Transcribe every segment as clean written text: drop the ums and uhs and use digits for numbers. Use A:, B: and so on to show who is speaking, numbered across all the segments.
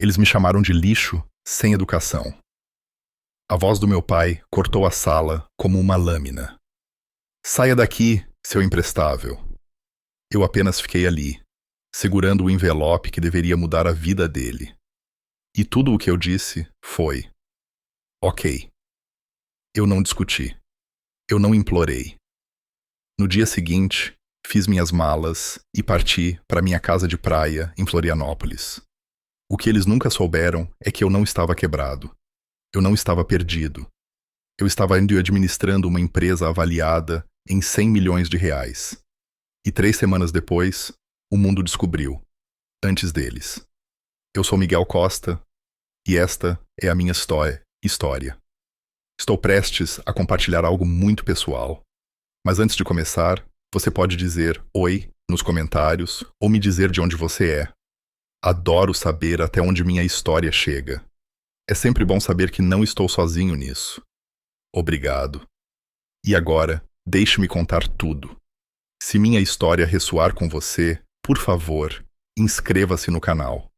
A: Eles me chamaram de lixo sem educação. A voz do meu pai cortou a sala como uma lâmina. Saia daqui, seu imprestável. Eu apenas fiquei ali, segurando o envelope que deveria mudar a vida dele. E tudo o que eu disse foi: ok. Eu não discuti. Eu não implorei. No dia seguinte, fiz minhas malas e parti para minha casa de praia em Florianópolis. O que eles nunca souberam é que eu não estava quebrado. Eu não estava perdido. Eu estava administrando uma empresa avaliada em 100 milhões de reais. E 3 semanas depois, o mundo descobriu, antes deles. Eu sou Miguel Costa e esta é a minha história. Estou prestes a compartilhar algo muito pessoal. Mas antes de começar, você pode dizer oi nos comentários ou me dizer de onde você é. Adoro saber até onde minha história chega. É sempre bom saber que não estou sozinho nisso. Obrigado. E agora, deixe-me contar tudo. Se minha história ressoar com você, por favor, inscreva-se no canal.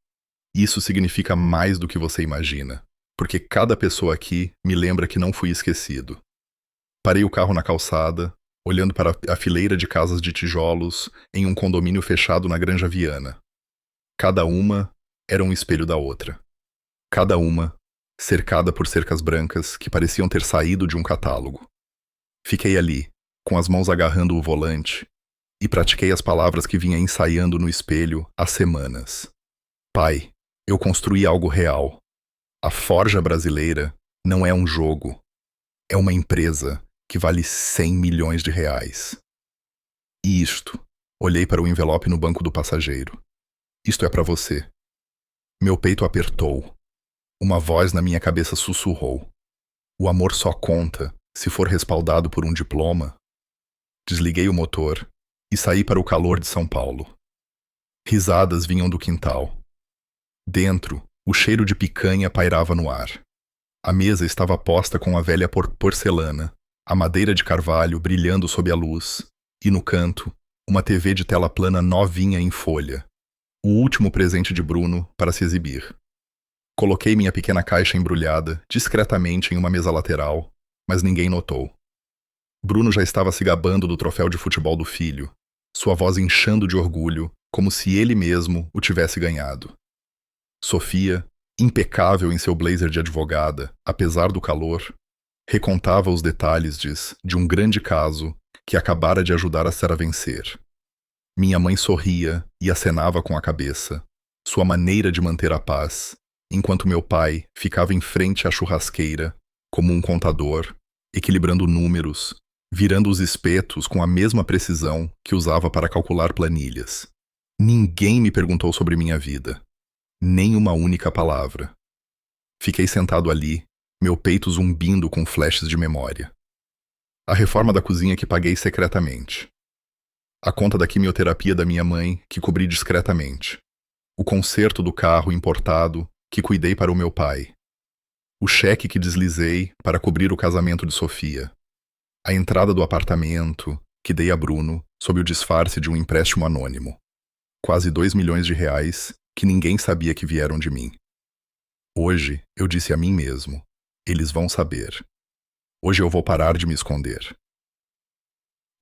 A: Isso significa mais do que você imagina, porque cada pessoa aqui me lembra que não fui esquecido. Parei o carro na calçada, olhando para a fileira de casas de tijolos em um condomínio fechado na Granja Viana. Cada uma era um espelho da outra. Cada uma cercada por cercas brancas que pareciam ter saído de um catálogo. Fiquei ali, com as mãos agarrando o volante, e pratiquei as palavras que vinha ensaiando no espelho há semanas. Pai, eu construí algo real. A Forja Brasileira não é um jogo. É uma empresa que vale 100 milhões de reais. E isto, olhei para o envelope no banco do passageiro. Isto é para você. Meu peito apertou. Uma voz na minha cabeça sussurrou. O amor só conta se for respaldado por um diploma. Desliguei o motor e saí para o calor de São Paulo. Risadas vinham do quintal. Dentro, o cheiro de picanha pairava no ar. A mesa estava posta com a velha porcelana, a madeira de carvalho brilhando sob a luz, e no canto, uma TV de tela plana novinha em folha. O último presente de Bruno para se exibir. Coloquei minha pequena caixa embrulhada discretamente em uma mesa lateral, mas ninguém notou. Bruno já estava se gabando do troféu de futebol do filho, sua voz inchando de orgulho, como se ele mesmo o tivesse ganhado. Sofia, impecável em seu blazer de advogada, apesar do calor, recontava os detalhes de um grande caso que acabara de ajudar a Sara a vencer. Minha mãe sorria e acenava com a cabeça, sua maneira de manter a paz, enquanto meu pai ficava em frente à churrasqueira, como um contador, equilibrando números, virando os espetos com a mesma precisão que usava para calcular planilhas. Ninguém me perguntou sobre minha vida. Nem uma única palavra. Fiquei sentado ali, meu peito zumbindo com flashes de memória. A reforma da cozinha que paguei secretamente. A conta da quimioterapia da minha mãe que cobri discretamente. O conserto do carro importado que cuidei para o meu pai. O cheque que deslizei para cobrir o casamento de Sofia. A entrada do apartamento que dei a Bruno sob o disfarce de um empréstimo anônimo. Quase 2 milhões de reais que ninguém sabia que vieram de mim. Hoje, eu disse a mim mesmo, eles vão saber. Hoje eu vou parar de me esconder.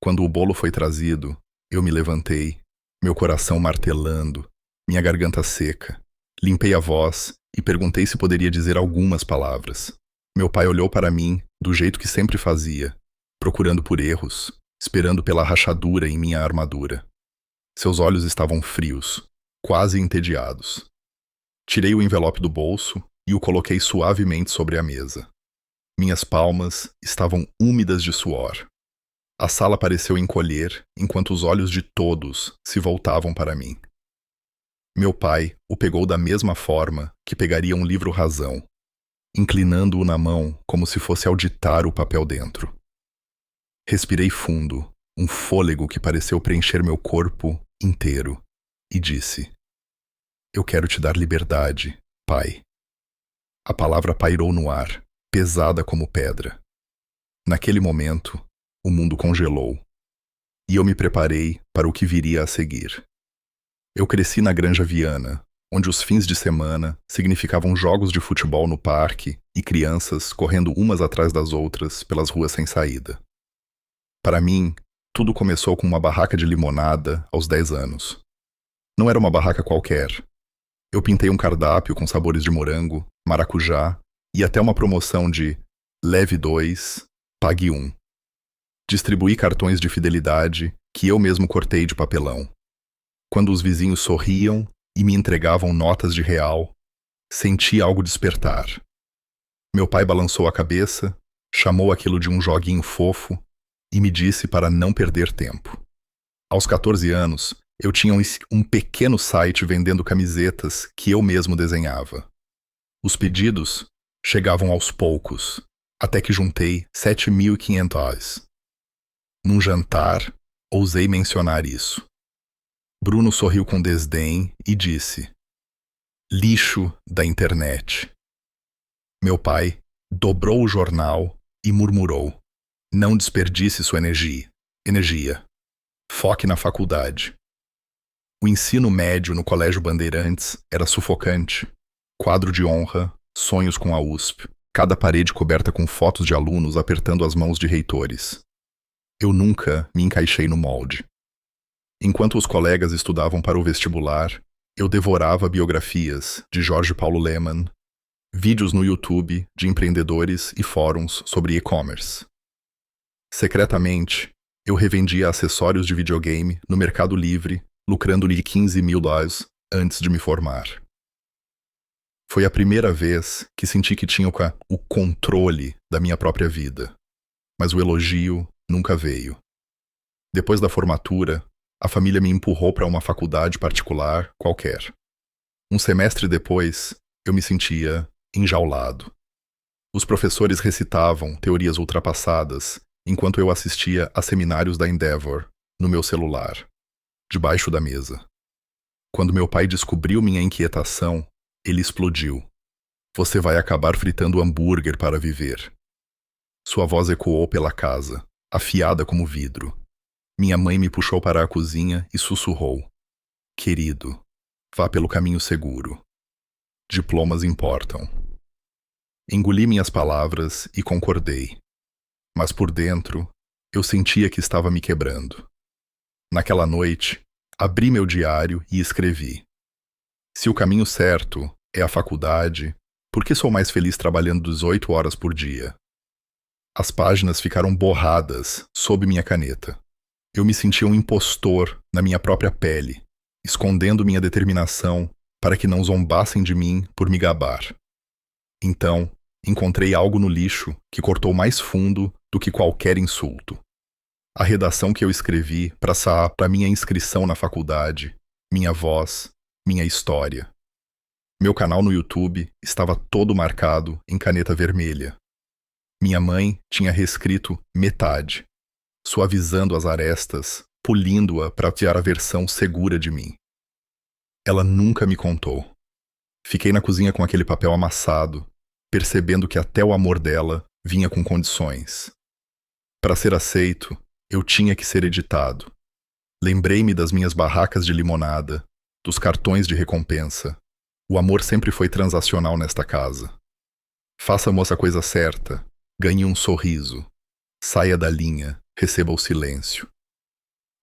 A: Quando o bolo foi trazido, eu me levantei, meu coração martelando, minha garganta seca. Limpei a voz e perguntei se poderia dizer algumas palavras. Meu pai olhou para mim do jeito que sempre fazia, procurando por erros, esperando pela rachadura em minha armadura. Seus olhos estavam frios, quase entediados. Tirei o envelope do bolso e o coloquei suavemente sobre a mesa. Minhas palmas estavam úmidas de suor. A sala pareceu encolher enquanto os olhos de todos se voltavam para mim. Meu pai o pegou da mesma forma que pegaria um livro-razão, inclinando-o na mão como se fosse auditar o papel dentro. Respirei fundo, um fôlego que pareceu preencher meu corpo inteiro, e disse: eu quero te dar liberdade, pai. A palavra pairou no ar, pesada como pedra. Naquele momento, o mundo congelou, e eu me preparei para o que viria a seguir. Eu cresci na Granja Viana, onde os fins de semana significavam jogos de futebol no parque e crianças correndo umas atrás das outras pelas ruas sem saída. Para mim, tudo começou com uma barraca de limonada aos 10 anos. Não era uma barraca qualquer. Eu pintei um cardápio com sabores de morango, maracujá e até uma promoção de leve 2, pague 1. Distribuí cartões de fidelidade que eu mesmo cortei de papelão. Quando os vizinhos sorriam e me entregavam notas de real, senti algo despertar. Meu pai balançou a cabeça, chamou aquilo de um joguinho fofo e me disse para não perder tempo. Aos 14 anos, eu tinha um pequeno site vendendo camisetas que eu mesmo desenhava. Os pedidos chegavam aos poucos, até que juntei R$ 7.500. Num jantar, ousei mencionar isso. Bruno sorriu com desdém e disse: lixo da internet. Meu pai dobrou o jornal e murmurou: não desperdice sua energia. Foque na faculdade. O ensino médio no Colégio Bandeirantes era sufocante. Quadro de honra, sonhos com a USP, cada parede coberta com fotos de alunos apertando as mãos de reitores. Eu nunca me encaixei no molde. Enquanto os colegas estudavam para o vestibular, eu devorava biografias de Jorge Paulo Lemann, vídeos no YouTube de empreendedores e fóruns sobre e-commerce. Secretamente, eu revendia acessórios de videogame no Mercado Livre, lucrando-lhe $15.000 antes de me formar. Foi a primeira vez que senti que tinha o controle da minha própria vida, mas o elogio nunca veio. Depois da formatura, a família me empurrou para uma faculdade particular qualquer. Um semestre depois, eu me sentia enjaulado. Os professores recitavam teorias ultrapassadas enquanto eu assistia a seminários da Endeavor no meu celular, debaixo da mesa. Quando meu pai descobriu minha inquietação, ele explodiu. Você vai acabar fritando hambúrguer para viver. Sua voz ecoou pela casa, afiada como vidro. Minha mãe me puxou para a cozinha e sussurrou: querido, vá pelo caminho seguro. Diplomas importam. Engoli minhas palavras e concordei. Mas por dentro, eu sentia que estava me quebrando. Naquela noite, abri meu diário e escrevi: se o caminho certo é a faculdade, por que sou mais feliz trabalhando 18 horas por dia? As páginas ficaram borradas sob minha caneta. Eu me sentia um impostor na minha própria pele, escondendo minha determinação para que não zombassem de mim por me gabar. Então, encontrei algo no lixo que cortou mais fundo do que qualquer insulto. A redação que eu escrevi para minha inscrição na faculdade, minha voz, minha história. Meu canal no YouTube estava todo marcado em caneta vermelha. Minha mãe tinha reescrito metade, suavizando as arestas, polindo-a para tirar a versão segura de mim. Ela nunca me contou. Fiquei na cozinha com aquele papel amassado, percebendo que até o amor dela vinha com condições. Para ser aceito, eu tinha que ser editado. Lembrei-me das minhas barracas de limonada, dos cartões de recompensa. O amor sempre foi transacional nesta casa. Faça a moça a coisa certa, ganhe um sorriso. Saia da linha, receba o silêncio.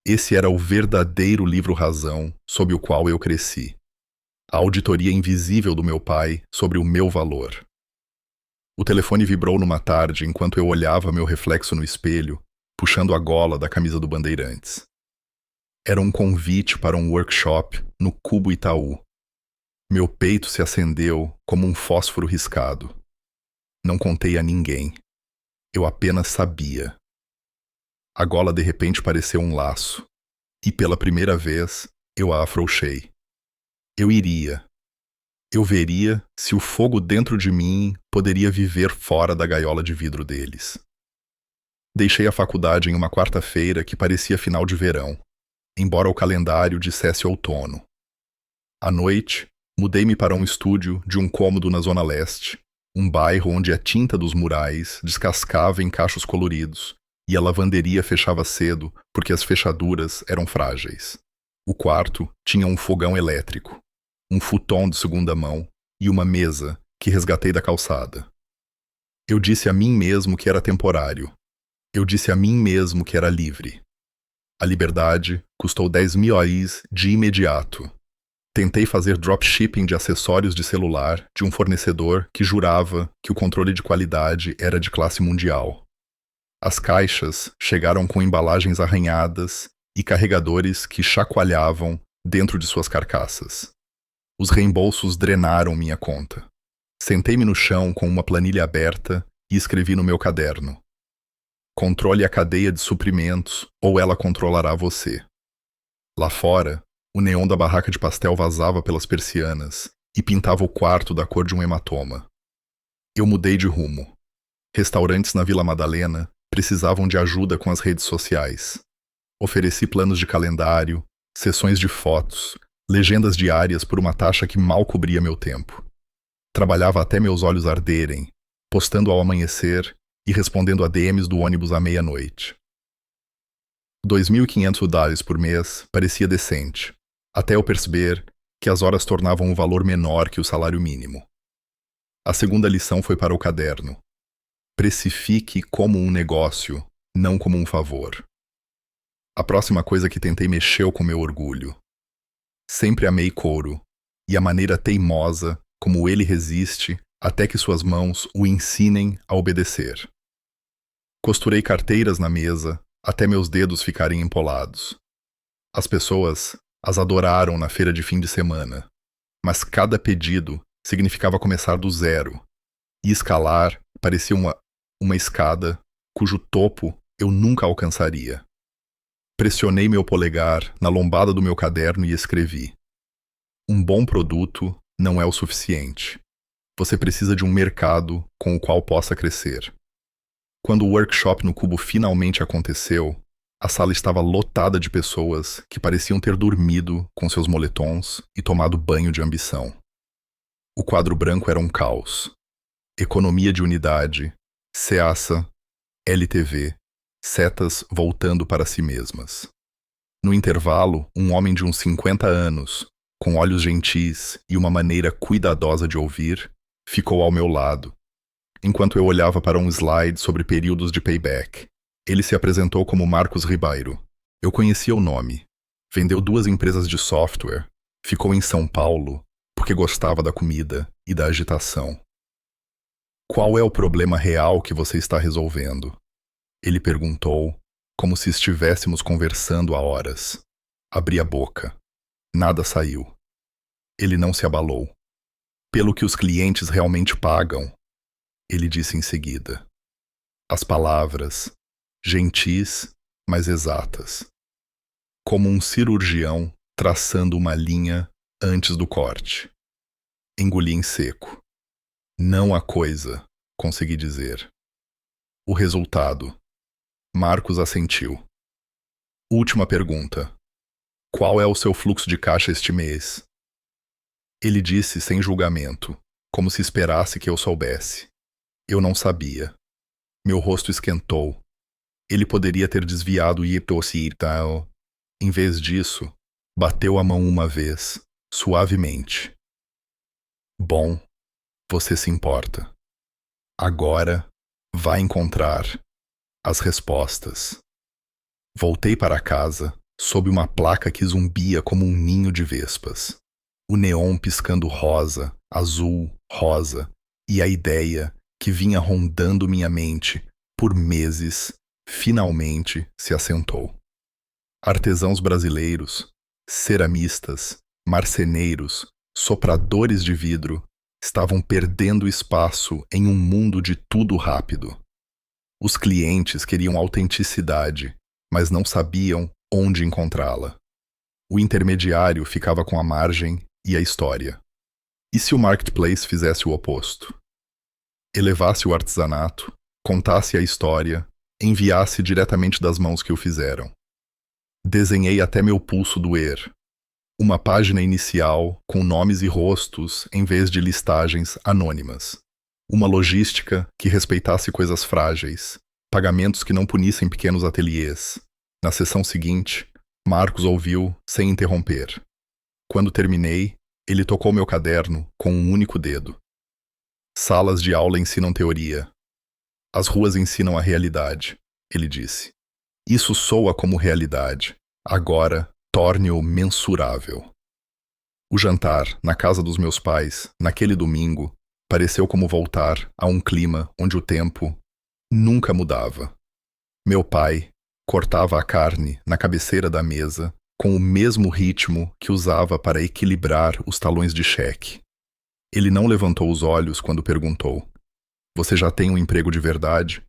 A: Esse era o verdadeiro livro-razão sob o qual eu cresci. A auditoria invisível do meu pai sobre o meu valor. O telefone vibrou numa tarde enquanto eu olhava meu reflexo no espelho, puxando a gola da camisa do Bandeirantes. Era um convite para um workshop no Cubo Itaú. Meu peito se acendeu como um fósforo riscado. Não contei a ninguém. Eu apenas sabia. A gola de repente pareceu um laço, e pela primeira vez eu a afrouxei. Eu iria. Eu veria se o fogo dentro de mim poderia viver fora da gaiola de vidro deles. Deixei a faculdade em uma quarta-feira que parecia final de verão, embora o calendário dissesse outono. À noite, mudei-me para um estúdio de um cômodo na Zona Leste, um bairro onde a tinta dos murais descascava em cachos coloridos e a lavanderia fechava cedo porque as fechaduras eram frágeis. O quarto tinha um fogão elétrico. um futon de segunda mão e uma mesa que resgatei da calçada. Eu disse a mim mesmo que era temporário. Eu disse a mim mesmo que era livre. A liberdade custou 10.000 AIs de imediato. Tentei fazer dropshipping de acessórios de celular de um fornecedor que jurava que o controle de qualidade era de classe mundial. As caixas chegaram com embalagens arranhadas e carregadores que chacoalhavam dentro de suas carcaças. Os reembolsos drenaram minha conta. Sentei-me no chão com uma planilha aberta e escrevi no meu caderno: controle a cadeia de suprimentos ou ela controlará você. Lá fora, o neon da barraca de pastel vazava pelas persianas e pintava o quarto da cor de um hematoma. Eu mudei de rumo. Restaurantes na Vila Madalena precisavam de ajuda com as redes sociais. Ofereci planos de calendário, sessões de fotos, legendas diárias por uma taxa que mal cobria meu tempo. Trabalhava até meus olhos arderem, postando ao amanhecer e respondendo a DMs do ônibus à meia-noite. $2.500 por mês parecia decente, até eu perceber que as horas tornavam um valor menor que o salário mínimo. A segunda lição foi para o caderno: precifique como um negócio, não como um favor. A próxima coisa que tentei mexeu com meu orgulho. Sempre amei couro, e a maneira teimosa como ele resiste até que suas mãos o ensinem a obedecer. Costurei carteiras na mesa até meus dedos ficarem empolados. As pessoas as adoraram na feira de fim de semana, mas cada pedido significava começar do zero, e escalar parecia uma escada cujo topo eu nunca alcançaria. Pressionei meu polegar na lombada do meu caderno e escrevi: um bom produto não é o suficiente. Você precisa de um mercado com o qual possa crescer. Quando o workshop no Cubo finalmente aconteceu, a sala estava lotada de pessoas que pareciam ter dormido com seus moletons e tomado banho de ambição. O quadro branco era um caos. Economia de unidade, Ceasa, LTV, setas voltando para si mesmas. No intervalo, um homem de uns 50 anos, com olhos gentis e uma maneira cuidadosa de ouvir, ficou ao meu lado. Enquanto eu olhava para um slide sobre períodos de payback, ele se apresentou como Marcos Ribeiro. Eu conhecia o nome. Vendeu 2 empresas de software. Ficou em São Paulo porque gostava da comida e da agitação. Qual é o problema real que você está resolvendo? Ele perguntou, como se estivéssemos conversando há horas. Abri a boca. Nada saiu. Ele não se abalou. Pelo que os clientes realmente pagam, ele disse em seguida. As palavras, gentis, mas exatas. Como um cirurgião traçando uma linha antes do corte. Engoli em seco. Não a coisa, consegui dizer. O resultado. Marcos assentiu. Última pergunta. Qual é o seu fluxo de caixa este mês? Ele disse sem julgamento, como se esperasse que eu soubesse. Eu não sabia. Meu rosto esquentou. Ele poderia ter desviado e tal. Em vez disso, bateu a mão uma vez, suavemente. Bom, você se importa. Agora, vai encontrar as respostas. Voltei para casa, sob uma placa que zumbia como um ninho de vespas. O neon piscando rosa, azul, rosa, e a ideia que vinha rondando minha mente por meses, finalmente se assentou. Artesãos brasileiros, ceramistas, marceneiros, sopradores de vidro estavam perdendo espaço em um mundo de tudo rápido. Os clientes queriam autenticidade, mas não sabiam onde encontrá-la. O intermediário ficava com a margem e a história. E se o marketplace fizesse o oposto? Elevasse o artesanato, contasse a história, enviasse diretamente das mãos que o fizeram. Desenhei até meu pulso doer. Uma página inicial com nomes e rostos em vez de listagens anônimas. Uma logística que respeitasse coisas frágeis, pagamentos que não punissem pequenos ateliês. Na sessão seguinte, Marcos ouviu sem interromper. Quando terminei, Ele tocou meu caderno com um único dedo. Salas de aula ensinam teoria. As ruas ensinam a realidade, ele disse. Isso soa como realidade. Agora, torne-o mensurável. O jantar, na casa dos meus pais, naquele domingo, pareceu como voltar a um clima onde o tempo nunca mudava. Meu pai cortava a carne na cabeceira da mesa com o mesmo ritmo que usava para equilibrar os talões de cheque. Ele não levantou os olhos quando perguntou: "Você já tem um emprego de verdade?"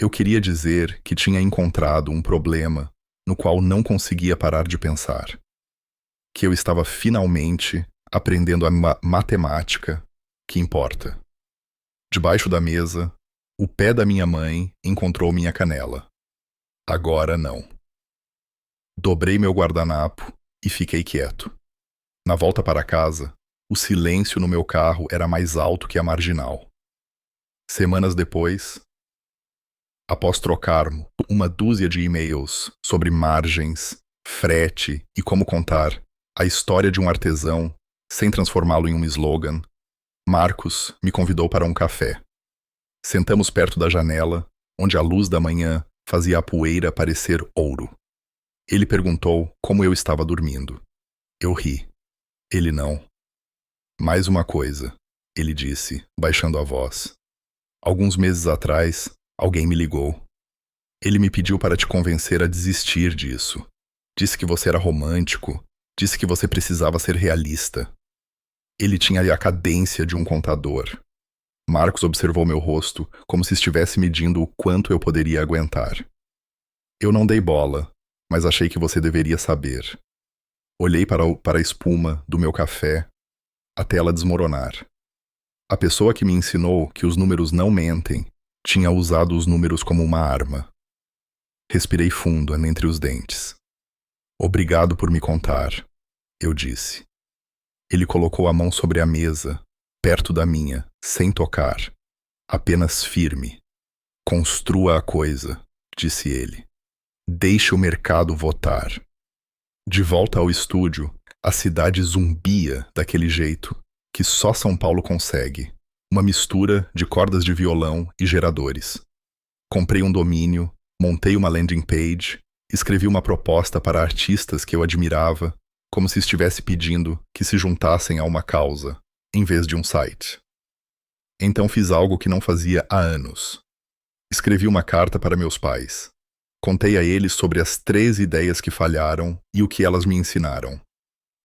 A: Eu queria dizer que tinha encontrado um problema no qual não conseguia parar de pensar. Que eu estava finalmente aprendendo a matemática que importa. Debaixo da mesa, o pé da minha mãe encontrou minha canela. Agora não. Dobrei meu guardanapo e fiquei quieto. Na volta para casa, o silêncio no meu carro era mais alto que a marginal. Semanas depois, após trocarmos uma dúzia de e-mails sobre margens, frete e como contar a história de um artesão sem transformá-lo em um slogan, Marcos me convidou para um café. Sentamos perto da janela, onde a luz da manhã fazia a poeira parecer ouro. Ele perguntou como eu estava dormindo. Eu ri. Ele não. Mais uma coisa, ele disse, baixando a voz. Alguns meses atrás, alguém me ligou. Ele me pediu para te convencer a desistir disso. Disse que você era romântico. Disse que você precisava ser realista. Ele tinha a cadência de um contador. Marcos observou meu rosto como se estivesse medindo o quanto eu poderia aguentar. Eu não dei bola, mas achei que você deveria saber. Olhei para a espuma do meu café até ela desmoronar. A pessoa que me ensinou que os números não mentem tinha usado os números como uma arma. Respirei fundo entre os dentes. Obrigado por me contar, eu disse. Ele colocou a mão sobre a mesa, perto da minha, sem tocar, apenas firme. Construa a coisa, disse ele. Deixe o mercado votar. De volta ao estúdio, a cidade zumbia daquele jeito que só São Paulo consegue. Uma mistura de cordas de violão e geradores. Comprei um domínio, montei uma landing page, escrevi uma proposta para artistas que eu admirava, como se estivesse pedindo que se juntassem a uma causa, em vez de um site. Então fiz algo que não fazia há anos. Escrevi uma carta para meus pais. Contei a eles sobre as 3 ideias que falharam e o que elas me ensinaram.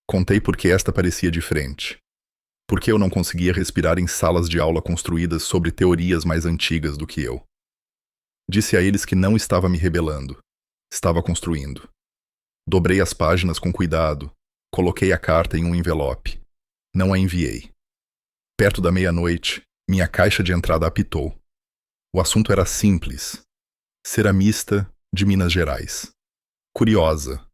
A: Contei por que esta parecia diferente. Por que eu não conseguia respirar em salas de aula construídas sobre teorias mais antigas do que eu. Disse a eles que não estava me rebelando. Estava construindo. Dobrei as páginas com cuidado. Coloquei a carta em um envelope. Não a enviei. Perto da meia-noite, minha caixa de entrada apitou. O assunto era simples. Ceramista de Minas Gerais. Curiosa.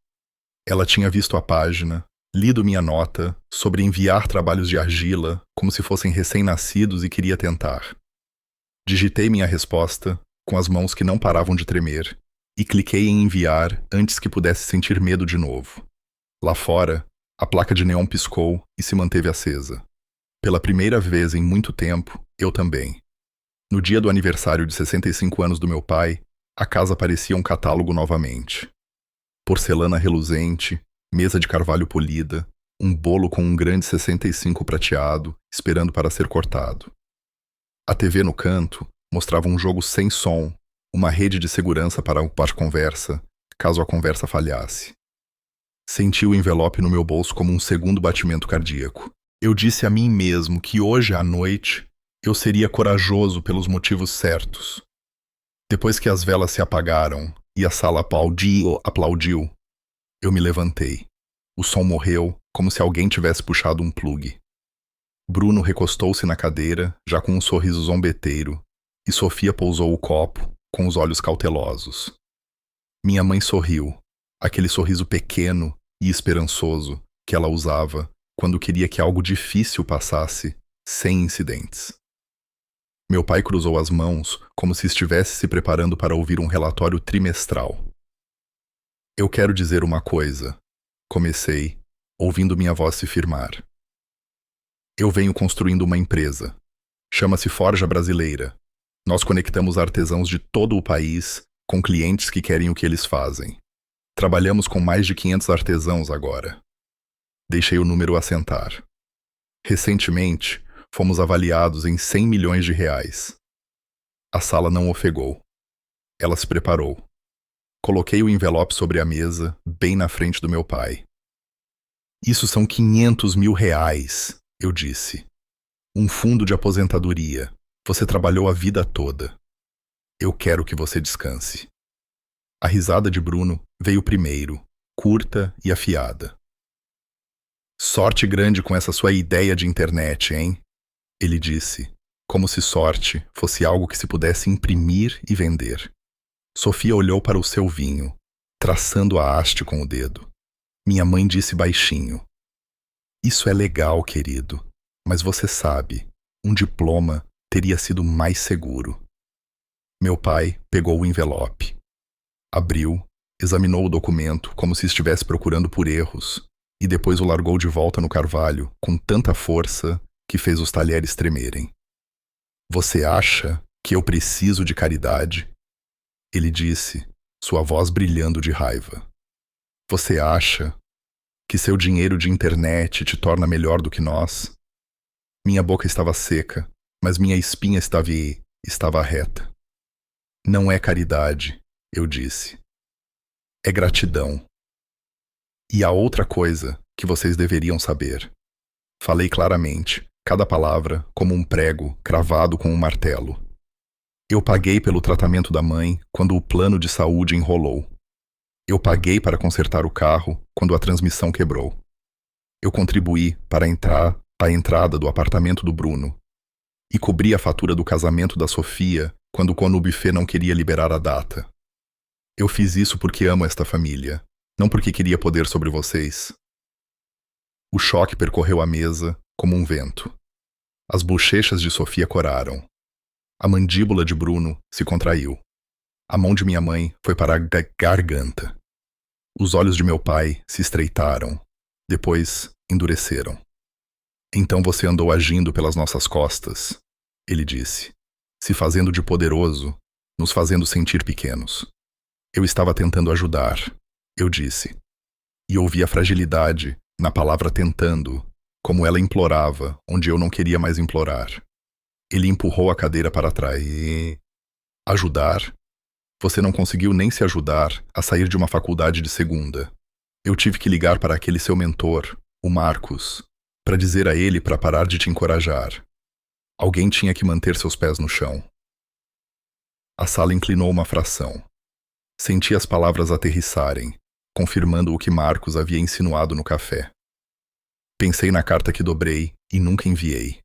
A: Ela tinha visto a página, lido minha nota sobre enviar trabalhos de argila como se fossem recém-nascidos e queria tentar. Digitei minha resposta com as mãos que não paravam de tremer e cliquei em enviar antes que pudesse sentir medo de novo. Lá fora, a placa de neon piscou e se manteve acesa. Pela primeira vez em muito tempo, eu também. No dia do aniversário de 65 anos do meu pai, a casa parecia um catálogo novamente. Porcelana reluzente, mesa de carvalho polida, um bolo com um grande 65 prateado, esperando para ser cortado. A TV no canto mostrava um jogo sem som, uma rede de segurança para upar conversa, caso a conversa falhasse. Senti o envelope no meu bolso como um segundo batimento cardíaco. Eu disse a mim mesmo que hoje à noite eu seria corajoso pelos motivos certos. Depois que as velas se apagaram e a sala aplaudiu, eu me levantei. O som morreu, como se alguém tivesse puxado um plugue. Bruno recostou-se na cadeira, já com um sorriso zombeteiro, e Sofia pousou o copo, com os olhos cautelosos. Minha mãe sorriu, aquele sorriso pequeno e esperançoso que ela usava quando queria que algo difícil passasse, sem incidentes. Meu pai cruzou as mãos como se estivesse se preparando para ouvir um relatório trimestral. Eu quero dizer uma coisa, comecei, ouvindo minha voz se firmar. Eu venho construindo uma empresa. Chama-se Forja Brasileira. Nós conectamos artesãos de todo o país com clientes que querem o que eles fazem. Trabalhamos com mais de 500 artesãos agora. Deixei o número assentar. Recentemente, fomos avaliados em 100 milhões de reais. A sala não ofegou. Ela se preparou. Coloquei o envelope sobre a mesa, bem na frente do meu pai. Isso são 500 mil reais, eu disse. Um fundo de aposentadoria. Você trabalhou a vida toda. Eu quero que você descanse. A risada de Bruno veio primeiro, curta e afiada. Sorte grande com essa sua ideia de internet, hein? Ele disse, como se sorte fosse algo que se pudesse imprimir e vender. Sofia olhou para o seu vinho, traçando a haste com o dedo. Minha mãe disse baixinho: Isso é legal, querido, mas você sabe, um diploma teria sido mais seguro. Meu pai pegou o envelope. Abriu, examinou o documento como se estivesse procurando por erros, e depois o largou de volta no carvalho com tanta força que fez os talheres tremerem. Você acha que eu preciso de caridade? Ele disse, sua voz brilhando de raiva. Você acha que seu dinheiro de internet te torna melhor do que nós? Minha boca estava seca, mas minha espinha estava reta. Não é caridade, eu disse. É gratidão. E há outra coisa que vocês deveriam saber. Falei claramente, cada palavra como um prego cravado com um martelo. Eu paguei pelo tratamento da mãe quando o plano de saúde enrolou. Eu paguei para consertar o carro quando a transmissão quebrou. Eu contribuí para a entrada do apartamento do Bruno. E cobri a fatura do casamento da Sofia quando o Cono Buffet não queria liberar a data. Eu fiz isso porque amo esta família, não porque queria poder sobre vocês. O choque percorreu a mesa como um vento. As bochechas de Sofia coraram. A mandíbula de Bruno se contraiu. A mão de minha mãe foi para a garganta. Os olhos de meu pai se estreitaram. Depois, endureceram. Então você andou agindo pelas nossas costas, ele disse, se fazendo de poderoso, nos fazendo sentir pequenos. Eu estava tentando ajudar, eu disse. E ouvi a fragilidade na palavra tentando, como ela implorava onde eu não queria mais implorar. Ele empurrou a cadeira para trás e... Ajudar? Você não conseguiu nem se ajudar a sair de uma faculdade de segunda. Eu tive que ligar para aquele seu mentor, o Marcos, para dizer a ele para parar de te encorajar. Alguém tinha que manter seus pés no chão. A sala inclinou uma fração. Senti as palavras aterrissarem, confirmando o que Marcos havia insinuado no café. Pensei na carta que dobrei e nunca enviei.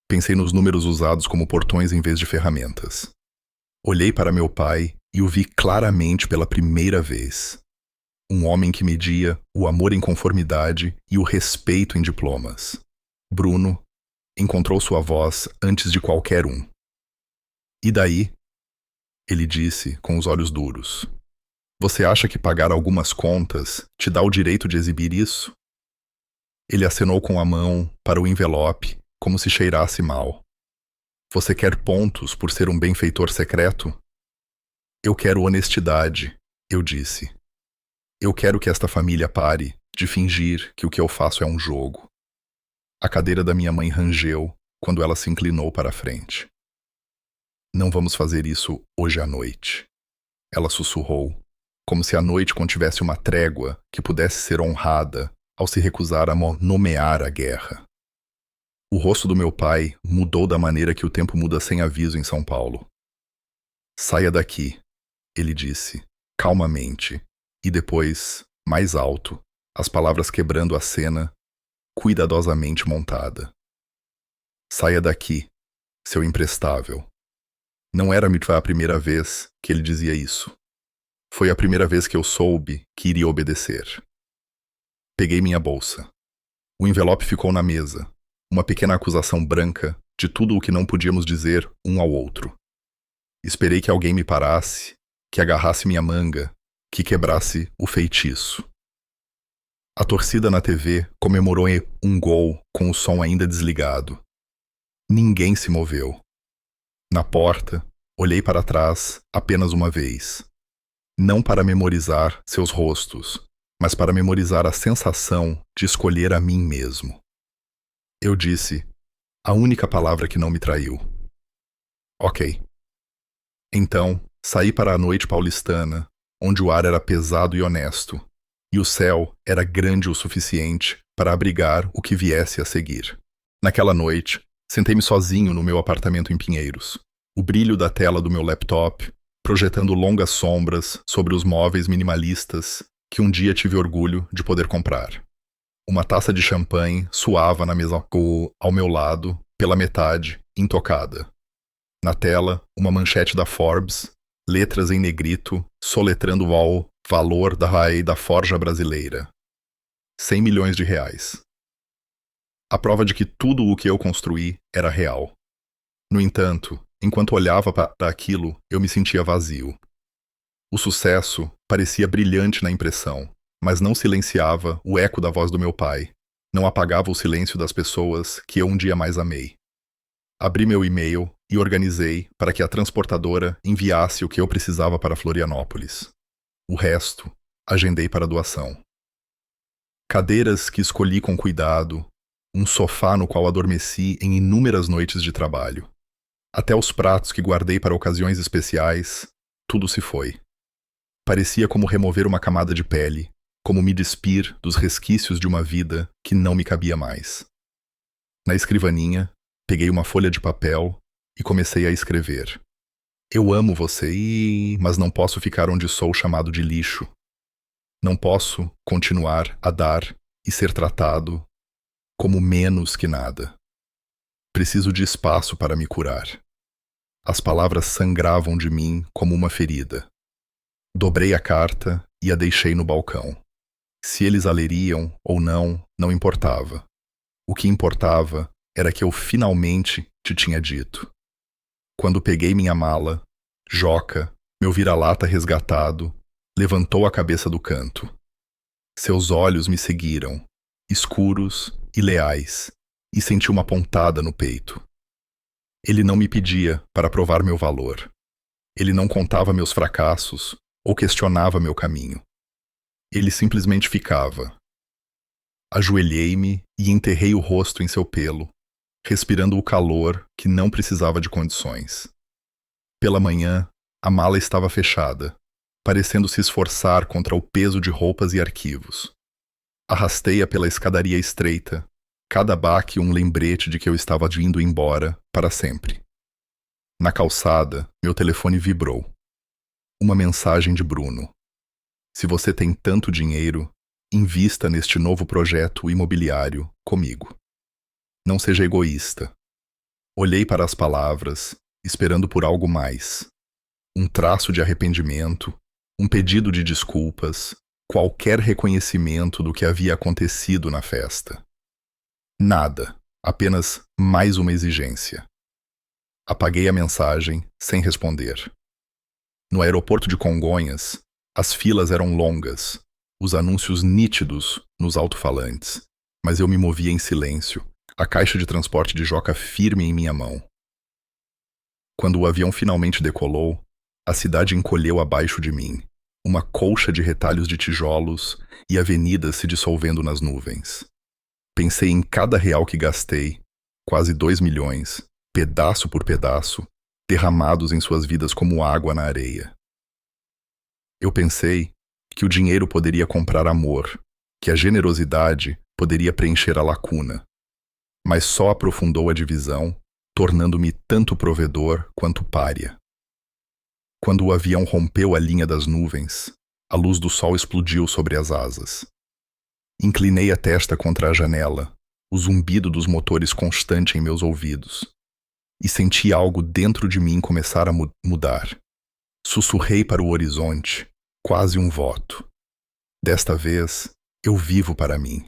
A: Pensei nos números usados como portões em vez de ferramentas. Olhei para meu pai e o vi claramente pela primeira vez. Um homem que media o amor em conformidade e o respeito em diplomas. Bruno encontrou sua voz antes de qualquer um. E daí? Ele disse com os olhos duros. Você acha que pagar algumas contas te dá o direito de exibir isso? Ele acenou com a mão para o envelope, como se cheirasse mal. Você quer pontos por ser um benfeitor secreto? Eu quero honestidade, eu disse. Eu quero que esta família pare de fingir que o que eu faço é um jogo. A cadeira da minha mãe rangeu quando ela se inclinou para a frente. Não vamos fazer isso hoje à noite. Ela sussurrou, como se a noite contivesse uma trégua que pudesse ser honrada ao se recusar a nomear a guerra. O rosto do meu pai mudou da maneira que o tempo muda sem aviso em São Paulo. Saia daqui, ele disse, calmamente, e depois, mais alto, as palavras quebrando a cena, cuidadosamente montada. Saia daqui, seu imprestável. Não era a primeira vez que ele dizia isso. Foi a primeira vez que eu soube que iria obedecer. Peguei minha bolsa. O envelope ficou na mesa, uma pequena acusação branca de tudo o que não podíamos dizer um ao outro. Esperei que alguém me parasse, que agarrasse minha manga, que quebrasse o feitiço. A torcida na TV comemorou um gol com o som ainda desligado. Ninguém se moveu. Na porta, olhei para trás apenas uma vez. Não para memorizar seus rostos, mas para memorizar a sensação de escolher a mim mesmo. Eu disse a única palavra que não me traiu. Ok. Então, saí para a noite paulistana, onde o ar era pesado e honesto, e o céu era grande o suficiente para abrigar o que viesse a seguir. Naquela noite, sentei-me sozinho no meu apartamento em Pinheiros, o brilho da tela do meu laptop projetando longas sombras sobre os móveis minimalistas que um dia tive orgulho de poder comprar. Uma taça de champanhe suava na mesa ao meu lado, pela metade, intocada. Na tela, uma manchete da Forbes, letras em negrito, soletrando o valor da forja brasileira. 100 milhões de reais. A prova de que tudo o que eu construí era real. No entanto, enquanto olhava para aquilo, eu me sentia vazio. O sucesso parecia brilhante na impressão, mas não silenciava o eco da voz do meu pai, não apagava o silêncio das pessoas que eu um dia mais amei. Abri meu e-mail e organizei para que a transportadora enviasse o que eu precisava para Florianópolis. O resto, agendei para doação. Cadeiras que escolhi com cuidado, um sofá no qual adormeci em inúmeras noites de trabalho. Até os pratos que guardei para ocasiões especiais, tudo se foi. Parecia como remover uma camada de pele, como me despir dos resquícios de uma vida que não me cabia mais. Na escrivaninha, peguei uma folha de papel e comecei a escrever. Eu amo você, mas não posso ficar onde sou chamado de lixo. Não posso continuar a dar e ser tratado como menos que nada. Preciso de espaço para me curar. As palavras sangravam de mim como uma ferida. Dobrei a carta e a deixei no balcão. Se eles a leriam ou não, não importava. O que importava era que eu finalmente te tinha dito. Quando peguei minha mala, Joca, meu vira-lata resgatado, levantou a cabeça do canto. Seus olhos me seguiram, escuros e leais, e senti uma pontada no peito. Ele não me pedia para provar meu valor. Ele não contava meus fracassos ou questionava meu caminho. Ele simplesmente ficava. Ajoelhei-me e enterrei o rosto em seu pelo, respirando o calor que não precisava de condições. Pela manhã, a mala estava fechada, parecendo se esforçar contra o peso de roupas e arquivos. Arrastei-a pela escadaria estreita, cada baque um lembrete de que eu estava indo embora para sempre. Na calçada, meu telefone vibrou. Uma mensagem de Bruno. Se você tem tanto dinheiro, invista neste novo projeto imobiliário comigo. Não seja egoísta. Olhei para as palavras, esperando por algo mais. Um traço de arrependimento, um pedido de desculpas, qualquer reconhecimento do que havia acontecido na festa. Nada, apenas mais uma exigência. Apaguei a mensagem sem responder. No aeroporto de Congonhas, as filas eram longas, os anúncios nítidos nos alto-falantes, mas eu me movia em silêncio, a caixa de transporte de Joca firme em minha mão. Quando o avião finalmente decolou, a cidade encolheu abaixo de mim, uma colcha de retalhos de tijolos e avenidas se dissolvendo nas nuvens. Pensei em cada real que gastei, quase 2 milhões, pedaço por pedaço, derramados em suas vidas como água na areia. Eu pensei que o dinheiro poderia comprar amor, que a generosidade poderia preencher a lacuna, mas só aprofundou a divisão, tornando-me tanto provedor quanto pária. Quando o avião rompeu a linha das nuvens, a luz do sol explodiu sobre as asas. Inclinei a testa contra a janela, o zumbido dos motores constante em meus ouvidos, e senti algo dentro de mim começar a mudar. Sussurrei para o horizonte, quase um voto. Desta vez, eu vivo para mim.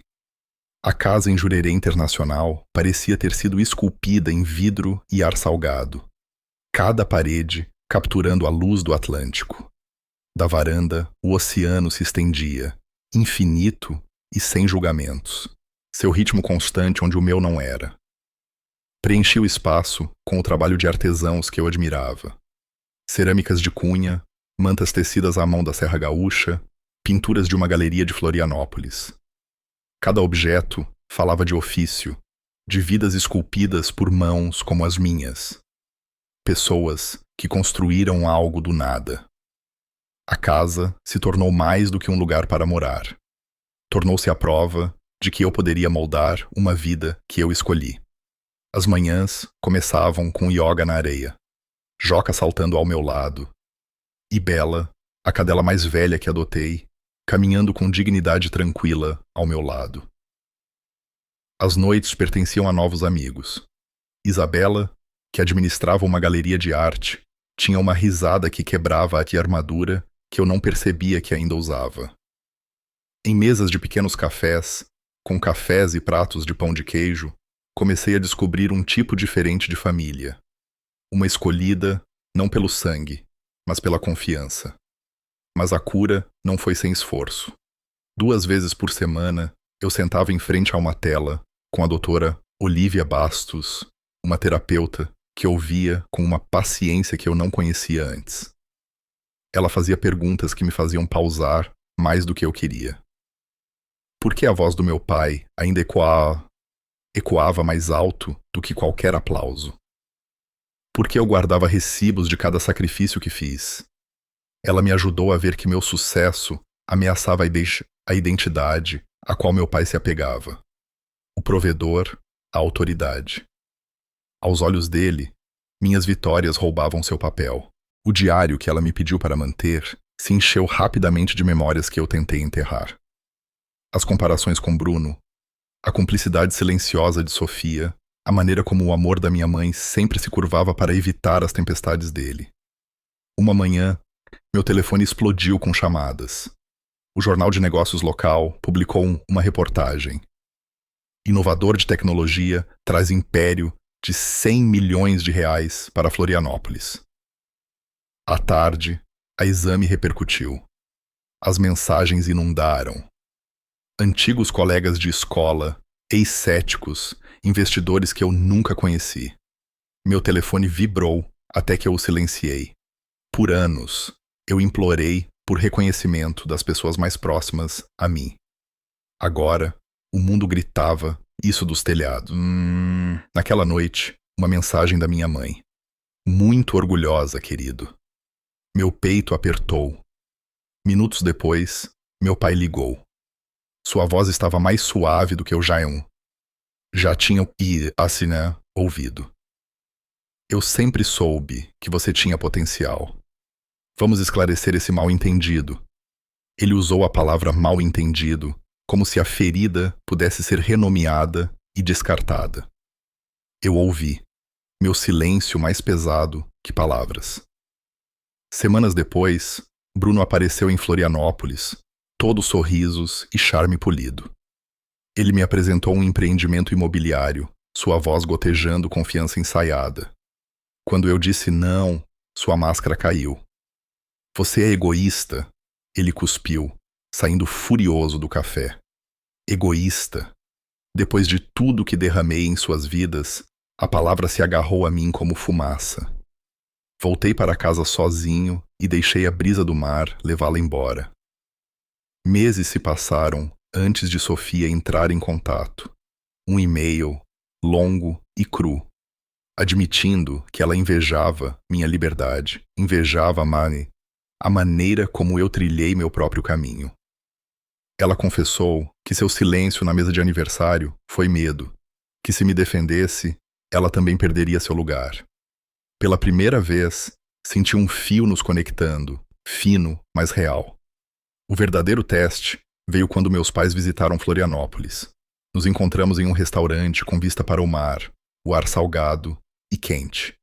A: A casa em Jurerê Internacional parecia ter sido esculpida em vidro e ar salgado. Cada parede capturando a luz do Atlântico. Da varanda, o oceano se estendia, infinito e sem julgamentos. Seu ritmo constante onde o meu não era. Preenchi o espaço com o trabalho de artesãos que eu admirava. Cerâmicas de cunha, mantas tecidas à mão da Serra Gaúcha, pinturas de uma galeria de Florianópolis. Cada objeto falava de ofício, de vidas esculpidas por mãos como as minhas. Pessoas que construíram algo do nada. A casa se tornou mais do que um lugar para morar. Tornou-se a prova de que eu poderia moldar uma vida que eu escolhi. As manhãs começavam com yoga na areia, Joca saltando ao meu lado, e Bela, a cadela mais velha que adotei, caminhando com dignidade tranquila ao meu lado. As noites pertenciam a novos amigos. Isabela, que administrava uma galeria de arte, tinha uma risada que quebrava a armadura que eu não percebia que ainda usava. Em mesas de pequenos cafés, com cafés e pratos de pão de queijo, comecei a descobrir um tipo diferente de família. Uma escolhida, não pelo sangue, mas pela confiança. Mas a cura não foi sem esforço. 2 vezes por semana, eu sentava em frente a uma tela com a doutora Olívia Bastos, uma terapeuta que ouvia com uma paciência que eu não conhecia antes. Ela fazia perguntas que me faziam pausar mais do que eu queria. Por que a voz do meu pai ainda ecoava mais alto do que qualquer aplauso? Por que eu guardava recibos de cada sacrifício que fiz? Ela me ajudou a ver que meu sucesso ameaçava a identidade a qual meu pai se apegava. O provedor, a autoridade. Aos olhos dele, minhas vitórias roubavam seu papel. O diário que ela me pediu para manter se encheu rapidamente de memórias que eu tentei enterrar. As comparações com Bruno, a cumplicidade silenciosa de Sofia, a maneira como o amor da minha mãe sempre se curvava para evitar as tempestades dele. Uma manhã, meu telefone explodiu com chamadas. O jornal de negócios local publicou uma reportagem. Inovador de tecnologia traz império de 100 milhões de reais para Florianópolis. À tarde, a Exame repercutiu. As mensagens inundaram. Antigos colegas de escola, ex-céticos, investidores que eu nunca conheci. Meu telefone vibrou até que eu o silenciei. Por anos, eu implorei por reconhecimento das pessoas mais próximas a mim. Agora, o mundo gritava isso dos telhados. Naquela noite, uma mensagem da minha mãe. Muito orgulhosa, querido. Meu peito apertou. Minutos depois, meu pai ligou. Sua voz estava mais suave do que eu já tinha ouvido. Eu sempre soube que você tinha potencial. Vamos esclarecer esse mal-entendido. Ele usou a palavra mal-entendido como se a ferida pudesse ser renomeada e descartada. Eu ouvi, meu silêncio mais pesado que palavras. Semanas depois, Bruno apareceu em Florianópolis, todo sorrisos e charme polido. Ele me apresentou um empreendimento imobiliário, sua voz gotejando confiança ensaiada. Quando eu disse não, sua máscara caiu. Você é egoísta, ele cuspiu, saindo furioso do café. Egoísta. Depois de tudo que derramei em suas vidas, a palavra se agarrou a mim como fumaça. Voltei para casa sozinho e deixei a brisa do mar levá-la embora. Meses se passaram antes de Sofia entrar em contato. Um e-mail, longo e cru, admitindo que ela invejava minha liberdade, invejava a maneira como eu trilhei meu próprio caminho. Ela confessou que seu silêncio na mesa de aniversário foi medo, que se me defendesse, ela também perderia seu lugar. Pela primeira vez, senti um fio nos conectando, fino, mas real. O verdadeiro teste veio quando meus pais visitaram Florianópolis. Nos encontramos em um restaurante com vista para o mar, o ar salgado e quente.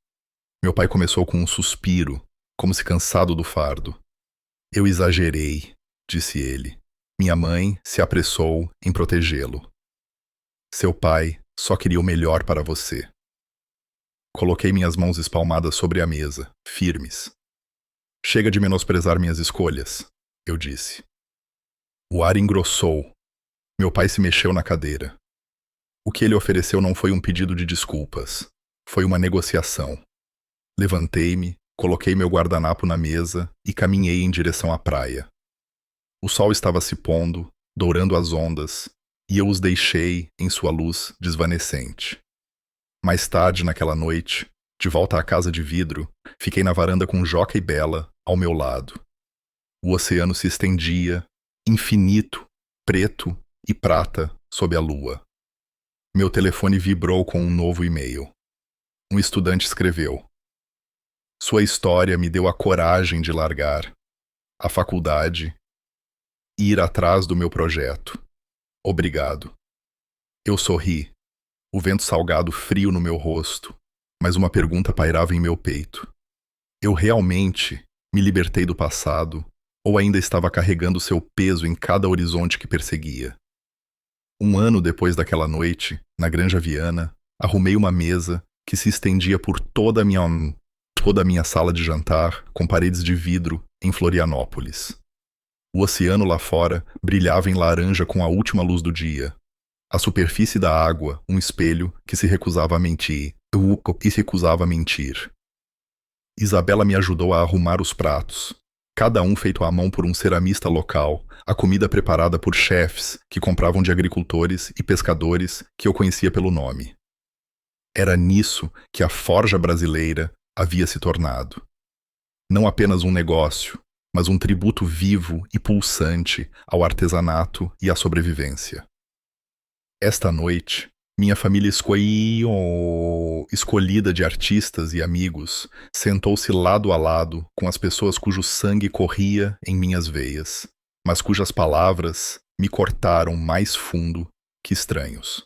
A: Meu pai começou com um suspiro, como se cansado do fardo. Eu exagerei, disse ele. Minha mãe se apressou em protegê-lo. Seu pai só queria o melhor para você. Coloquei minhas mãos espalmadas sobre a mesa, firmes. Chega de menosprezar minhas escolhas, eu disse. O ar engrossou. Meu pai se mexeu na cadeira. O que ele ofereceu não foi um pedido de desculpas. Foi uma negociação. Levantei-me, coloquei meu guardanapo na mesa e caminhei em direção à praia. O sol estava se pondo, dourando as ondas, e eu os deixei em sua luz desvanecente. Mais tarde, naquela noite, de volta à casa de vidro, fiquei na varanda com Joca e Bela ao meu lado. O oceano se estendia, infinito, preto e prata sob a lua. Meu telefone vibrou com um novo e-mail. Um estudante escreveu: Sua história me deu a coragem de largar a faculdade e ir atrás do meu projeto. Obrigado. Eu sorri, o vento salgado frio no meu rosto, mas uma pergunta pairava em meu peito. Eu realmente me libertei do passado ou ainda estava carregando seu peso em cada horizonte que perseguia? 1 ano depois daquela noite, na Granja Viana, arrumei uma mesa que se estendia por toda a minha sala de jantar, com paredes de vidro, em Florianópolis. O oceano lá fora brilhava em laranja com a última luz do dia. A superfície da água, um espelho que se recusava a mentir. Isabela me ajudou a arrumar os pratos, cada um feito à mão por um ceramista local, a comida preparada por chefes que compravam de agricultores e pescadores que eu conhecia pelo nome. Era nisso que a forja brasileira havia se tornado. Não apenas um negócio, mas um tributo vivo e pulsante ao artesanato e à sobrevivência. Esta noite, minha família escolhida de artistas e amigos sentou-se lado a lado com as pessoas cujo sangue corria em minhas veias, mas cujas palavras me cortaram mais fundo que estranhos.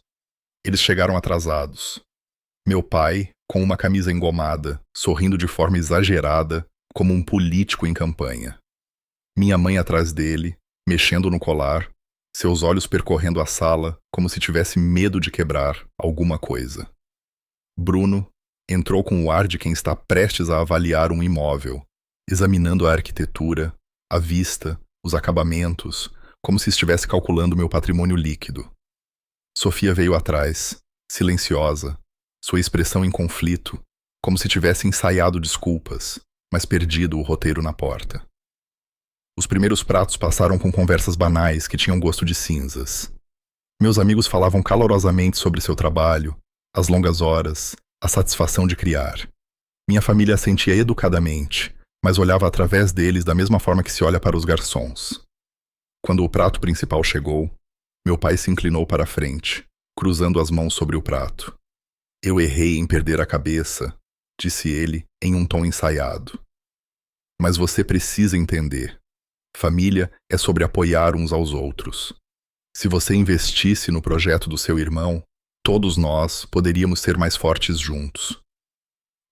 A: Eles chegaram atrasados. Meu pai, com uma camisa engomada, sorrindo de forma exagerada, como um político em campanha. Minha mãe atrás dele, mexendo no colar, seus olhos percorrendo a sala como se tivesse medo de quebrar alguma coisa. Bruno entrou com o ar de quem está prestes a avaliar um imóvel, examinando a arquitetura, a vista, os acabamentos, como se estivesse calculando meu patrimônio líquido. Sofia veio atrás, silenciosa, sua expressão em conflito, como se tivesse ensaiado desculpas, mas perdido o roteiro na porta. Os primeiros pratos passaram com conversas banais que tinham gosto de cinzas. Meus amigos falavam calorosamente sobre seu trabalho, as longas horas, a satisfação de criar. Minha família assentia educadamente, mas olhava através deles da mesma forma que se olha para os garçons. Quando o prato principal chegou, meu pai se inclinou para a frente, cruzando as mãos sobre o prato. Eu errei em perder a cabeça, disse ele em um tom ensaiado. Mas você precisa entender. Família é sobre apoiar uns aos outros. Se você investisse no projeto do seu irmão, todos nós poderíamos ser mais fortes juntos.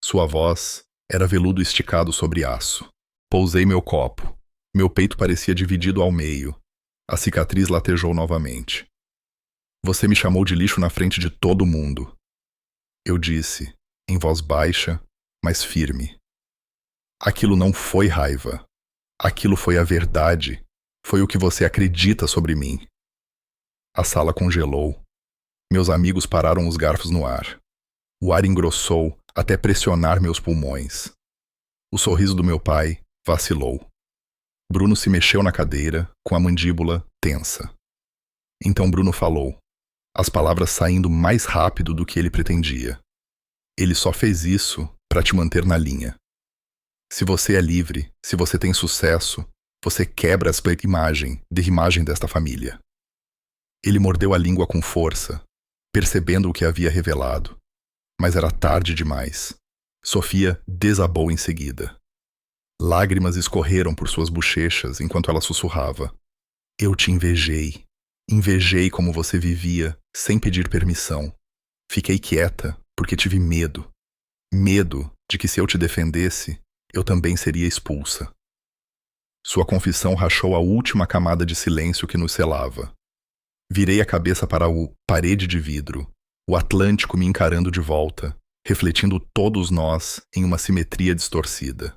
A: Sua voz era veludo esticado sobre aço. Pousei meu copo. Meu peito parecia dividido ao meio. A cicatriz latejou novamente. Você me chamou de lixo na frente de todo mundo. Eu disse, em voz baixa, mas firme. Aquilo não foi raiva. Aquilo foi a verdade. Foi o que você acredita sobre mim. A sala congelou. Meus amigos pararam os garfos no ar. O ar engrossou até pressionar meus pulmões. O sorriso do meu pai vacilou. Bruno se mexeu na cadeira, com a mandíbula tensa. Então Bruno falou, as palavras saindo mais rápido do que ele pretendia. Ele só fez isso para te manter na linha. Se você é livre, se você tem sucesso, você quebra a imagem desta família. Ele mordeu a língua com força, percebendo o que havia revelado. Mas era tarde demais. Sofia desabou em seguida. Lágrimas escorreram por suas bochechas enquanto ela sussurrava. Eu te invejei. Invejei como você vivia, sem pedir permissão. Fiquei quieta, porque tive medo. Medo de que se eu te defendesse, eu também seria expulsa. Sua confissão rachou a última camada de silêncio que nos selava. Virei a cabeça para a parede de vidro, o Atlântico me encarando de volta, refletindo todos nós em uma simetria distorcida.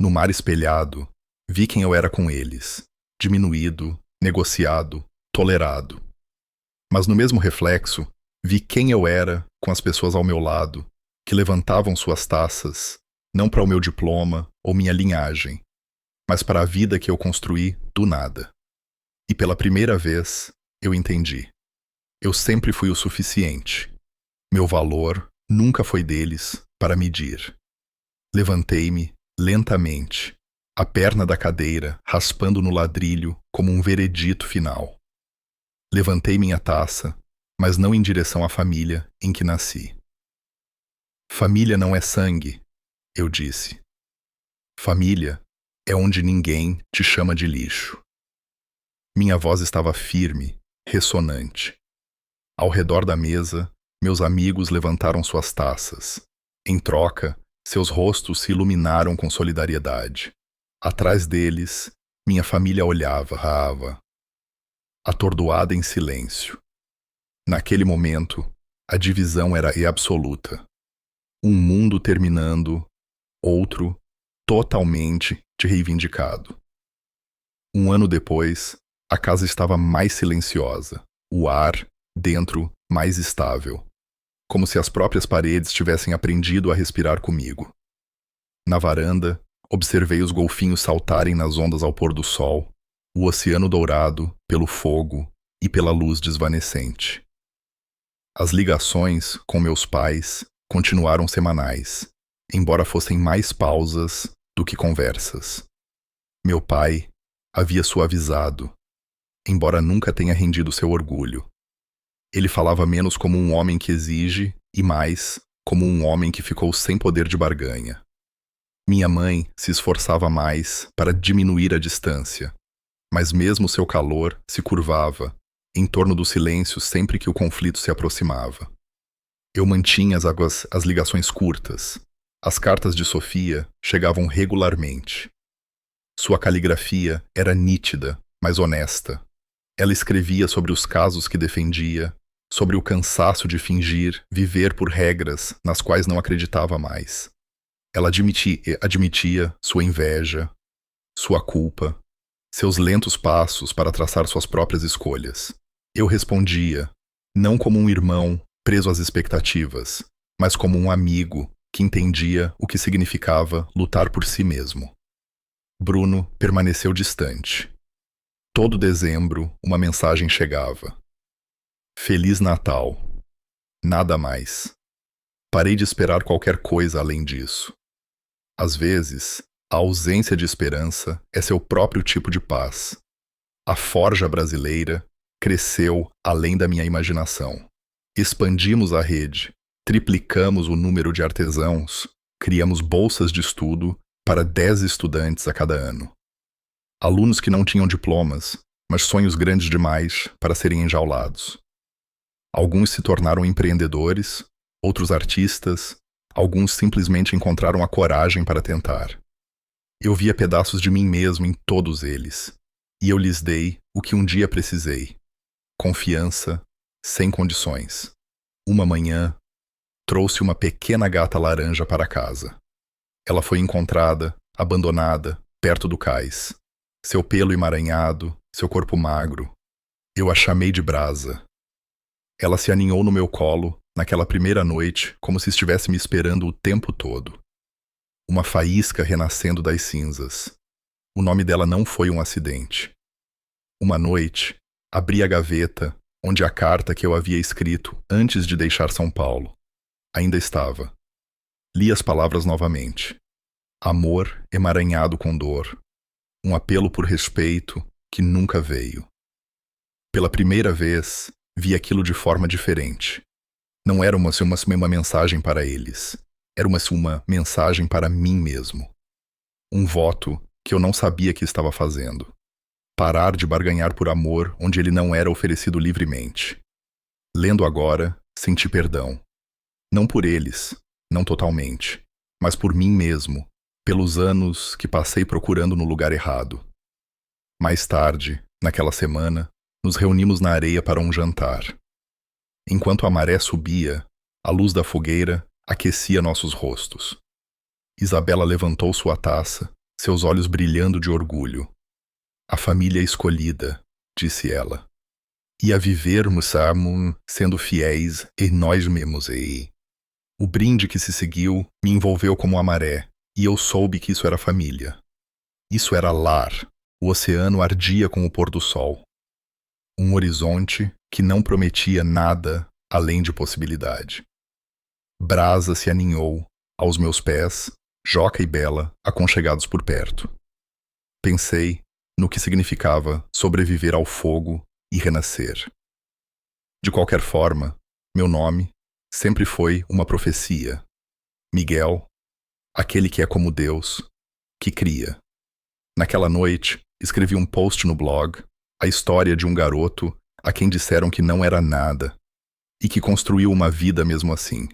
A: No mar espelhado, vi quem eu era com eles, diminuído, negociado, tolerado. Mas no mesmo reflexo, vi quem eu era com as pessoas ao meu lado, que levantavam suas taças, não para o meu diploma ou minha linhagem, mas para a vida que eu construí do nada. E pela primeira vez, eu entendi. Eu sempre fui o suficiente. Meu valor nunca foi deles para medir. Levantei-me lentamente, a perna da cadeira raspando no ladrilho como um veredito final. Levantei minha taça, mas não em direção à família em que nasci. Família não é sangue, eu disse. Família é onde ninguém te chama de lixo. Minha voz estava firme, ressonante. Ao redor da mesa, meus amigos levantaram suas taças. Em troca, seus rostos se iluminaram com solidariedade. Atrás deles, minha família olhava, atordoada em silêncio. Naquele momento, a divisão era absoluta. Um mundo terminando, outro totalmente te reivindicado. Um ano depois, a casa estava mais silenciosa, o ar, dentro, mais estável, como se as próprias paredes tivessem aprendido a respirar comigo. Na varanda, observei os golfinhos saltarem nas ondas ao pôr do sol, o oceano dourado pelo fogo e pela luz desvanecente. As ligações com meus pais continuaram semanais, embora fossem mais pausas do que conversas. Meu pai havia suavizado, embora nunca tenha rendido seu orgulho. Ele falava menos como um homem que exige e mais como um homem que ficou sem poder de barganha. Minha mãe se esforçava mais para diminuir a distância, mas mesmo seu calor se curvava em torno do silêncio sempre que o conflito se aproximava. Eu mantinha as ligações curtas. As cartas de Sofia chegavam regularmente. Sua caligrafia era nítida, mas honesta. Ela escrevia sobre os casos que defendia, sobre o cansaço de fingir viver por regras nas quais não acreditava mais. Ela admitia sua inveja, sua culpa, seus lentos passos para traçar suas próprias escolhas. Eu respondia, não como um irmão preso às expectativas, mas como um amigo que entendia o que significava lutar por si mesmo. Bruno permaneceu distante. Todo dezembro, uma mensagem chegava. Feliz Natal. Nada mais. Parei de esperar qualquer coisa além disso. Às vezes, a ausência de esperança é seu próprio tipo de paz. A forja brasileira cresceu além da minha imaginação. Expandimos a rede, triplicamos o número de artesãos, criamos bolsas de estudo para 10 estudantes a cada ano. Alunos que não tinham diplomas, mas sonhos grandes demais para serem enjaulados. Alguns se tornaram empreendedores, outros artistas, alguns simplesmente encontraram a coragem para tentar. Eu via pedaços de mim mesmo em todos eles, e eu lhes dei o que um dia precisei: confiança, sem condições. Uma manhã, trouxe uma pequena gata laranja para casa. Ela foi encontrada, abandonada, perto do cais. Seu pelo emaranhado, seu corpo magro. Eu a chamei de Brasa. Ela se aninhou no meu colo, naquela primeira noite, como se estivesse me esperando o tempo todo. Uma faísca renascendo das cinzas. O nome dela não foi um acidente. Uma noite, abri a gaveta, onde a carta que eu havia escrito antes de deixar São Paulo ainda estava. Li as palavras novamente. Amor emaranhado com dor. Um apelo por respeito que nunca veio. Pela primeira vez, vi aquilo de forma diferente. Não era uma mensagem para eles. Era uma mensagem para mim mesmo. Um voto que eu não sabia que estava fazendo. Parar de barganhar por amor onde ele não era oferecido livremente. Lendo agora, senti perdão. Não por eles, não totalmente, mas por mim mesmo, pelos anos que passei procurando no lugar errado. Mais tarde, naquela semana, nos reunimos na areia para um jantar. Enquanto a maré subia, a luz da fogueira aquecia nossos rostos. Isabela levantou sua taça, seus olhos brilhando de orgulho. A família escolhida, disse ela. e a vivermos sendo fiéis em nós mesmos. O brinde que se seguiu me envolveu como a maré, e eu soube que isso era família. Isso era lar. O oceano ardia com o pôr do sol. Um horizonte que não prometia nada além de possibilidade. Brasa se aninhou aos meus pés, Joca e Bela aconchegados por perto. Pensei no que significava sobreviver ao fogo e renascer. De qualquer forma, meu nome sempre foi uma profecia. Miguel, aquele que é como Deus, que cria. Naquela noite, escrevi um post no blog, a história de um garoto a quem disseram que não era nada e que construiu uma vida mesmo assim.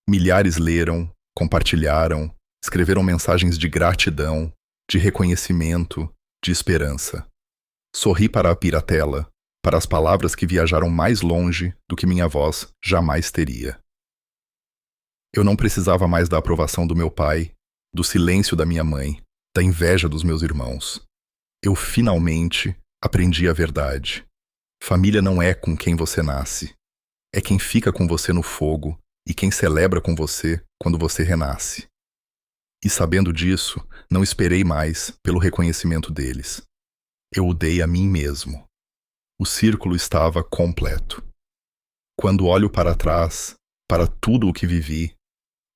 A: Milhares leram, compartilharam, escreveram mensagens de gratidão, de reconhecimento, de esperança. Sorri para a piratela, para as palavras que viajaram mais longe do que minha voz jamais teria. Eu não precisava mais da aprovação do meu pai, do silêncio da minha mãe, da inveja dos meus irmãos. Eu finalmente aprendi a verdade. Família não é com quem você nasce. É quem fica com você no fogo e quem celebra com você quando você renasce. E sabendo disso, não esperei mais pelo reconhecimento deles. Eu o dei a mim mesmo. O círculo estava completo. Quando olho para trás, para tudo o que vivi,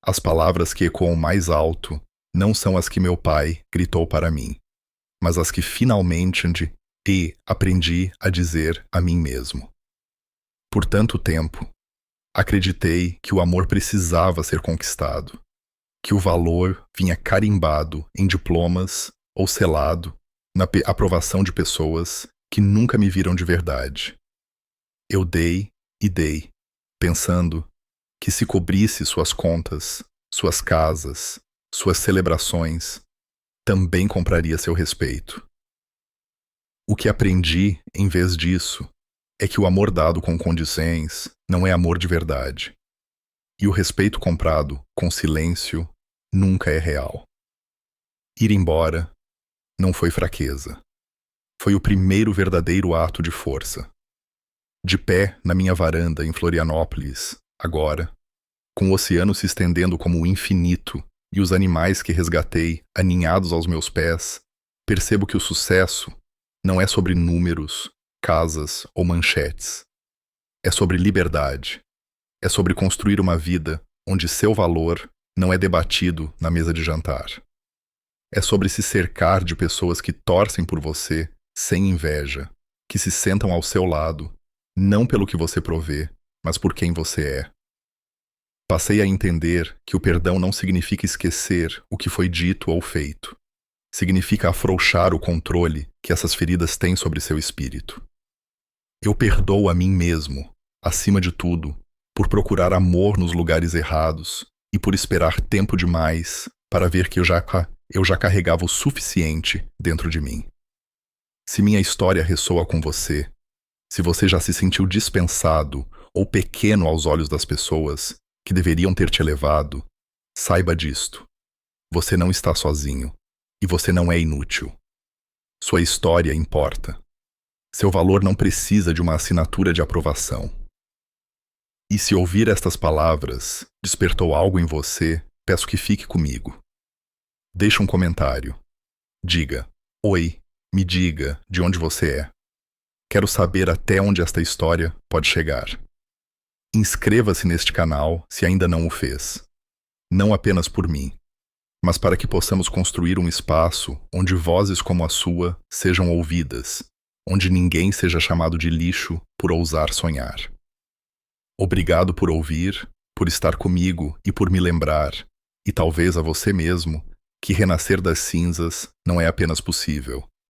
A: as palavras que ecoam mais alto não são as que meu pai gritou para mim, mas as que finalmente aprendi a dizer a mim mesmo. Por tanto tempo, acreditei que o amor precisava ser conquistado, que o valor vinha carimbado em diplomas ou selado na aprovação de pessoas que nunca me viram de verdade. Eu dei e dei, pensando que se cobrisse suas contas, suas casas, suas celebrações, também compraria seu respeito. O que aprendi, em vez disso, é que o amor dado com condições não é amor de verdade. E o respeito comprado com silêncio nunca é real. Ir embora não foi fraqueza. Foi o primeiro verdadeiro ato de força. De pé na minha varanda em Florianópolis, agora, com o oceano se estendendo como o infinito e os animais que resgatei aninhados aos meus pés, percebo que o sucesso não é sobre números, casas ou manchetes. É sobre liberdade. É sobre construir uma vida onde seu valor não é debatido na mesa de jantar. É sobre se cercar de pessoas que torcem por você sem inveja, que se sentam ao seu lado, não pelo que você provê, mas por quem você é. Passei a entender que o perdão não significa esquecer o que foi dito ou feito. Significa afrouxar o controle que essas feridas têm sobre seu espírito. Eu perdoo a mim mesmo, acima de tudo, por procurar amor nos lugares errados e por esperar tempo demais para ver que eu já carregava o suficiente dentro de mim. Se minha história ressoa com você, se você já se sentiu dispensado ou pequeno aos olhos das pessoas que deveriam ter te elevado, saiba disto. Você não está sozinho e você não é inútil. Sua história importa. Seu valor não precisa de uma assinatura de aprovação. E se ouvir estas palavras despertou algo em você, peço que fique comigo. Deixe um comentário. Diga: oi, me diga de onde você é. Quero saber até onde esta história pode chegar. Inscreva-se neste canal se ainda não o fez. Não apenas por mim, mas para que possamos construir um espaço onde vozes como a sua sejam ouvidas, onde ninguém seja chamado de lixo por ousar sonhar. Obrigado por ouvir, por estar comigo e por me lembrar, e talvez a você mesmo, que renascer das cinzas não é apenas possível,